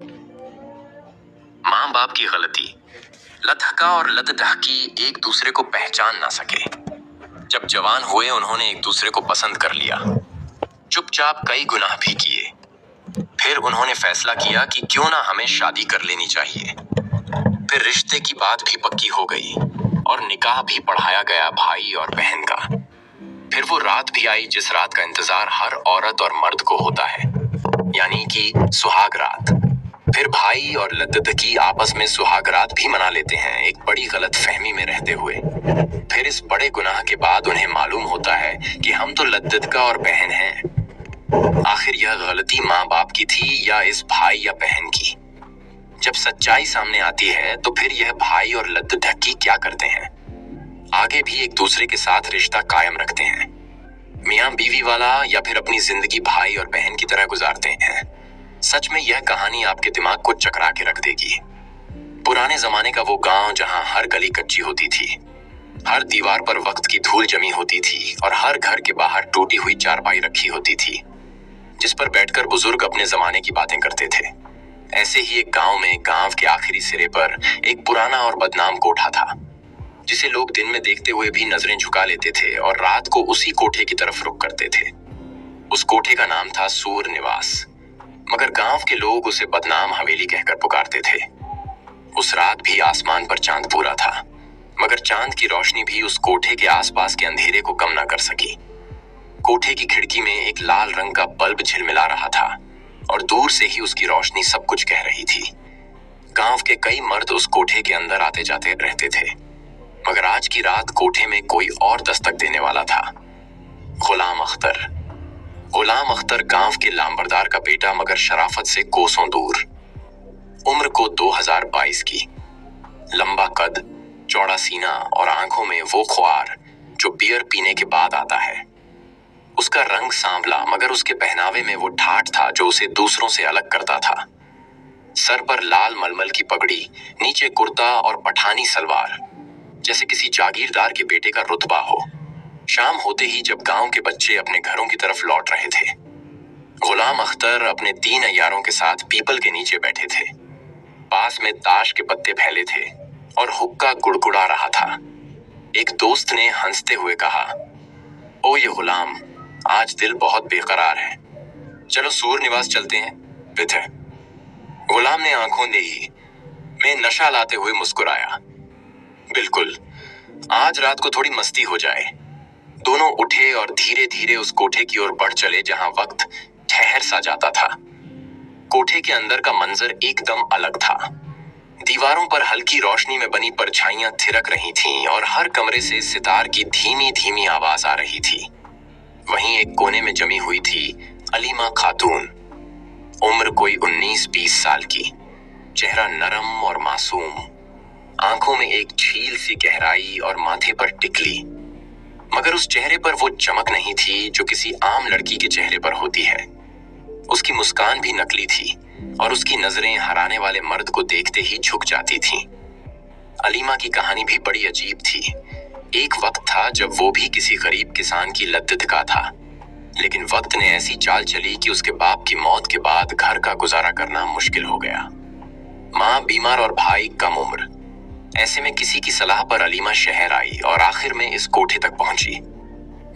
माँ बाप की गलती। लतहका और लतढहकी एक दूसरे को पहचान ना सके। जब जवान हुए उन्होंने एक दूसरे को पसंद कर लिया, चुपचाप कई गुनाह भी किए। फिर उन्होंने फैसला किया कि क्यों ना हमें शादी कर लेनी चाहिए। फिर रिश्ते की बात भी पक्की हो गई और निकाह भी पढ़ाया गया भाई और बहन का। फिर वो रात भी आई जिस रात का इंतजार हर औरत और मर्द को होता है, यानी कि सुहाग रात। फिर भाई और लद्ददकी आपस में सुहाग रात भी मना लेते हैं, एक बड़ी गलत फहमी में रहते हुए। फिर इस बड़े गुनाह के बाद उन्हें मालूम होता है कि हम तो लद्ददका और बहन हैं। आखिर यह गलती माँ बाप की थी या इस भाई या बहन की? जब सच्चाई सामने आती है तो फिर यह भाई और लद्ददकी क्या करते हैं? आगे भी एक दूसरे के साथ रिश्ता कायम रखते हैं, मियाँ बीवी वाला, या फिर अपनी जिंदगी भाई और बहन की तरह गुजारते हैं। सच में यह कहानी आपके दिमाग को चकरा के रख देगी। पुराने जमाने का वो गांव जहां हर गली कच्ची होती थी, हर दीवार पर वक्त की धूल जमी होती थी और हर घर के बाहर टूटी हुई चारपाई रखी होती थी जिस पर बैठकर बुजुर्ग अपने जमाने की बातें करते थे। ऐसे ही एक गांव में गांव के आखिरी सिरे पर एक पुराना और बदनाम कोठा था जिसे लोग दिन में देखते हुए भी नजरें झुका लेते थे और रात को उसी कोठे की तरफ रुख करते थे। उस कोठे का नाम था सूर निवास, मगर गांव के लोग उसे बदनाम हवेली कहकर पुकारते थे। उस रात भी आसमान पर चांद पूरा था, मगर चांद की रोशनी भी उस कोठे के आसपास के अंधेरे को कम न कर सकी। कोठे की खिड़की में एक लाल रंग का बल्ब झिलमिला रहा था और दूर से ही उसकी रोशनी सब कुछ कह रही थी। गांव के कई मर्द उस कोठे के अंदर आते जाते रहते थे, मगर आज की रात कोठे में कोई और दस्तक देने वाला था। गुलाम अख्तर। गुलाम अख्तर गांव के लांबरदार का बेटा, मगर शराफत से कोसों दूर। उम्र को 2022 की। लंबा कद, चौड़ा सीना और आंखों में वो ख्वार जो बियर पीने के बाद आता है। उसका रंग सांवला, मगर उसके पहनावे में वो ठाठ था जो उसे दूसरों से अलग करता था। सर पर लाल मलमल की पगड़ी, नीचे कुर्ता और पठानी सलवार, जैसे किसी जागीरदार के बेटे का रुतबा हो। शाम होते ही जब गांव के बच्चे अपने घरों की तरफ लौट रहे थे, गुलाम अख्तर अपने 3 अय्यारों के साथ पीपल के नीचे बैठे थे। पास में ताश के पत्ते फैले थे और हुक्का गुड़गुड़ा रहा था। एक दोस्त ने हंसते हुए कहा, ओ ये गुलाम, आज दिल बहुत बेकरार है, चलो सूर निवास चलते हैं। विधे। गुलाम ने आंखों में नशा लाते हुए मुस्कुराया। बिल्कुल, आज रात को थोड़ी मस्ती हो जाए। दोनों उठे और धीरे धीरे उस कोठे की ओर बढ़ चले जहां वक्त ठहर सा जाता था। कोठे के अंदर का मंजर एकदम अलग था। दीवारों पर हल्की रोशनी में बनी परछाइयां थिरक रही थीं और हर कमरे से सितार की धीमी धीमी आवाज आ रही थी। वहीं एक कोने में जमी हुई थी अलीमा खातून। उम्र कोई 19-20 साल की, चेहरा नरम और मासूम, आंखों में एक झील सी गहराई और माथे पर टिकली, मगर उस चेहरे पर वो चमक नहीं थी जो किसी आम लड़की के चेहरे पर होती है। उसकी मुस्कान भी नकली थी और उसकी नजरें हराने वाले मर्द को देखते ही झुक जाती थीं। अलीमा की कहानी भी बड़ी अजीब थी। एक वक्त था जब वो भी किसी गरीब किसान की लद्ददका था, लेकिन वक्त ने ऐसी चाल चली कि उसके बाप की मौत के बाद घर का गुजारा करना मुश्किल हो गया। माँ बीमार और भाई कम उम्र। ऐसे में किसी की सलाह पर अलीमा शहर आई और आखिर में इस कोठे तक पहुंची।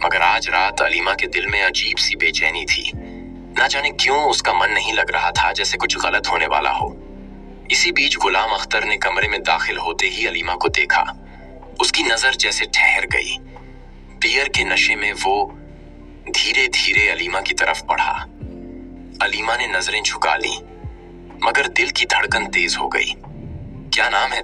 मगर आज रात अलीमा के दिल में अजीब सी बेचैनी थी। ना जाने क्यों उसका मन नहीं लग रहा था, जैसे कुछ गलत होने वाला हो। इसी बीच गुलाम अख्तर ने कमरे में दाखिल होते ही अलीमा को देखा। उसकी नजर जैसे ठहर गई। बियर के नशे में वो धीरे धीरे अलीमा की तरफ बढ़ा। अलीमा ने नजरें झुका ली, मगर दिल की धड़कन तेज हो गई। क्या नाम है